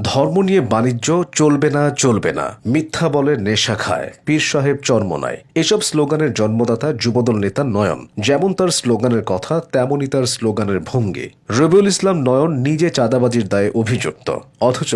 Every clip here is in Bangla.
ধর্ম নিয়ে বাণিজ্য চলবে না মিথ্যা বলে নেশা খায় পীর সাহেব চরমোনাই এসব স্লোগানের জন্মদাতা যুবদল নেতা নয়ন। যেমন তার স্লোগানের কথা তেমনই তার স্লোগানের ভঙ্গি। রবিউল ইসলাম নয়ন নিজে চাঁদাবাজির দায়ে অভিযুক্ত, অথচ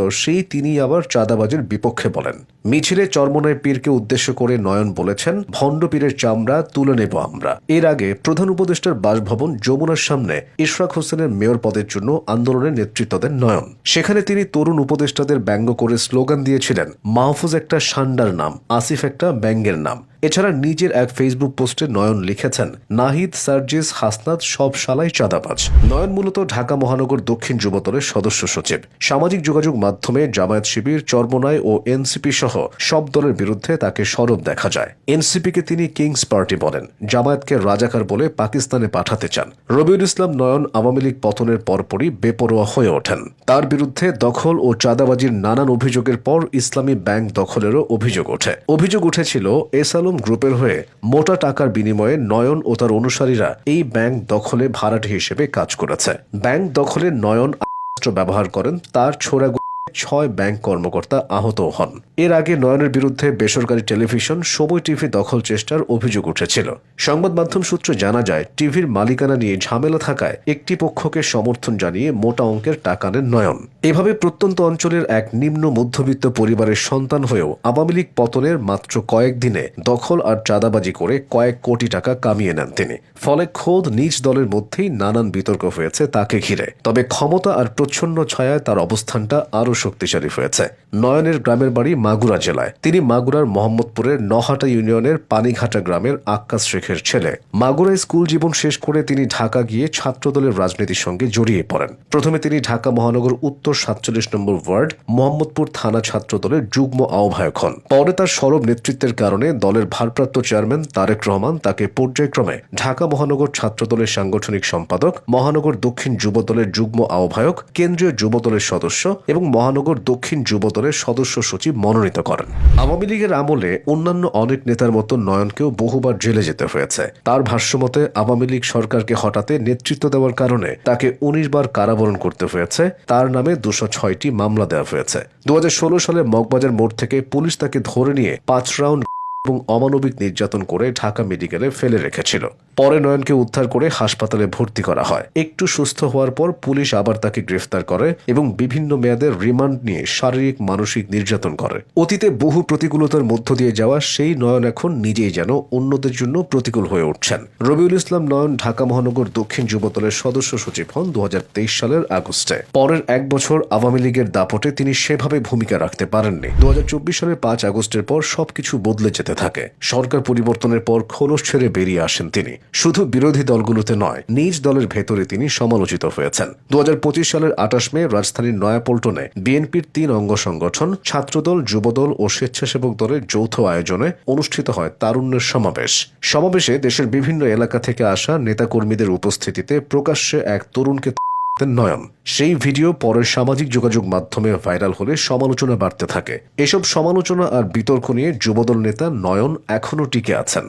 তিনি আবার চাঁদাবাজির বিপক্ষে বলেন। মিছিলে চরমোনাই পীরকে উদ্দেশ্য করে নয়ন বলেছেন, ভণ্ড পীরের চামড়া তুলে নেব আমরা। এর আগে প্রধান উপদেষ্টার বাসভবন যমুনার সামনে ইশরাক হোসেনের মেয়র পদের জন্য আন্দোলনের নেতৃত্ব দেন নয়ন। সেখানে তিনি তরুণ উপদেষ্টাদের ব্যঙ্গ করে স্লোগান দিয়েছিলেন, মাহফুজ একটা সান্ডার নাম, আসিফ একটা ব্যাঙ্গের নাম। এছাড়া নিজের এক ফেসবুক পোস্টে নয়ন লিখেছেন, নাহিদ, সার্জিস, হাসনাত সব শালাই চাঁদাবাজ। নয়ন মূলত ঢাকা মহানগর দক্ষিণ যুবদলের সদস্য সচিব। সামাজিক যোগাযোগ মাধ্যমে জামায়াত শিবির, চরমোনাই ও এনসিপি সহ সব দলের বিরুদ্ধে তাকে সরব দেখা যায়। এনসিপিকে তিনি কিংস পার্টি বলেন, জামায়াতকে রাজাকার বলে পাকিস্তানে পাঠাতে চান। রবিউল ইসলাম নয়ন আওয়ামী লীগ পতনের পরপরই বেপরোয়া হয়ে ওঠেন। তার বিরুদ্ধে দখল ও চাঁদাবাজির নানান অভিযোগের পর ইসলামী ব্যাংক দখলেরও অভিযোগ ওঠে। অভিযোগ উঠেছিল এসালম গ্রুপের হয়ে মোটা টাকার বিনিময়ে নয়ন ও তার অনুসারীরা এই ব্যাংক দখলে ভাড়াটে হিসেবে কাজ করেছে। ব্যাংক দখলে নয়ন অস্ত্র ব্যবহার করেন, তার ছোড়া 6 ব্যাংক কর্মকর্তা আহত হন। এর আগে নয়নের বিরুদ্ধে বেসরকারি টেলিভিশন সময় টিভি দখল চেষ্টার অভিযোগ উঠেছিল। সংবাদ মাধ্যম সূত্রে জানা যায়, টিভির মালিকানা নিয়ে ঝামেলা থাকায় একটি পক্ষকে সমর্থন জানিয়ে মোটা অঙ্কের টাকা নেন নয়ন। এভাবে প্রত্যন্ত অঞ্চলের এক নিম্ন মধ্যবিত্ত পরিবারের সন্তান হয়েও আওয়ামী লীগ পতনের মাত্র কয়েকদিনে দখল আর চাঁদাবাজি করে কয়েক কোটি টাকা কামিয়ে নেন তিনি। ফলে খোদ নিজ দলের মধ্যেই নানান বিতর্ক হয়েছে তাকে ঘিরে। তবে ক্ষমতা আর প্রচ্ছন্ন ছায়ায় তার অবস্থানটা আরও শক্তিশালী হয়েছে। নয়নের গ্রামের বাড়ি মাগুরা জেলায়। তিনি মাগুরার মোহাম্মদপুরের নহাটা ইউনিয়নের পানিঘাটা গ্রামের আক্কাস শেখের ছেলে। মাগুরায় স্কুল জীবন শেষ করে তিনি ঢাকা গিয়ে ছাত্রদলের রাজনীতির সঙ্গে জড়িয়ে পড়েন। প্রথমে তিনি ঢাকা মহানগর উত্তর 47 নম্বর ওয়ার্ড মোহাম্মদপুর থানা ছাত্রদলের যুগ্ম আহ্বায়ক হন। পরে তার সরব নেতৃত্বের কারণে দলের ভারপ্রাপ্ত চেয়ারম্যান তারেক রহমান তাকে পর্যায়ক্রমে ঢাকা মহানগর ছাত্রদলের সাংগঠনিক সম্পাদক, মহানগর দক্ষিণ যুবদলের যুগ্ম আহ্বায়ক, কেন্দ্রীয় যুবদলের সদস্য এবং মহানগর দক্ষিণ যুবদলের সদস্য সচিব মনোনীত করেন। আওয়ামী লীগের আমলে অন্যান্য অনেক নেতার মতো নয়নকেও বহুবার জেলে যেতে হয়েছে। তার ভাষ্যমতে আওয়ামী লীগ সরকারকে হঠাতে নেতৃত্ব দেওয়ার কারণে তাকে 19 বার কারাবরণ করতে হয়েছে। তার নামে 206টি মামলা দেওয়া হয়েছে। 2016 সালে মগবাজার মোড় থেকে পুলিশ তাকে ধরে নিয়ে 5 রাউন্ড এবং অমানবিক নির্যাতন করে ঢাকা মেডিকেলে ফেলে রেখেছিল। পরে নয়নকে উদ্ধার করে হাসপাতালে ভর্তি করা হয়। একটু সুস্থ হওয়ার পর পুলিশ আবার তাকে গ্রেফতার করে এবং বিভিন্ন মেয়াদের রিমান্ড নিয়ে শারীরিক মানসিক নির্যাতন করে। অতীতে বহু প্রতিকূলতার মধ্য দিয়ে যাওয়া সেই নয়ন এখন নিজেই যেন অন্যদের জন্য প্রতিকূল হয়ে উঠছেন। রবিউল ইসলাম নয়ন ঢাকা মহানগর দক্ষিণ যুবদলের সদস্য সচিব হন 2023 সালের আগস্টে। পরের 1 বছর আওয়ামী লীগের দাপটে তিনি সেভাবে ভূমিকা রাখতে পারেননি। 2024 সালের 5 আগস্টের পর সবকিছু বদলে যেতে থাকে। সরকার পরিবর্তনের পর খোলস ছেড়ে বেরিয়ে আসেন তিনি। শুধু বিরোধী দলগুলোতে নয়, নিজ দলের ভেতরে তিনি সমালোচিত হয়েছেন। 2025 সালের 28 মে রাজধানীর নয়াপল্টনে বিএনপির 3 অঙ্গ সংগঠন ছাত্রদল, যুবদল ও স্বেচ্ছাসেবক দলের যৌথ আয়োজনে অনুষ্ঠিত হয় তারুণ্যের সমাবেশ। সমাবেশে দেশের বিভিন্ন এলাকা থেকে আসা নেতাকর্মীদের উপস্থিতিতে প্রকাশ্যে এক তরুণকে নয়ন। সেই ভিডিও পরে সামাজিক যোগাযোগ মাধ্যমে ভাইরাল হলে সমালোচনা বাড়তে থাকে। এসব সমালোচনা আর বিতর্ক নিয়ে যুবদল নেতা নয়ন এখনও টিকে আছেন।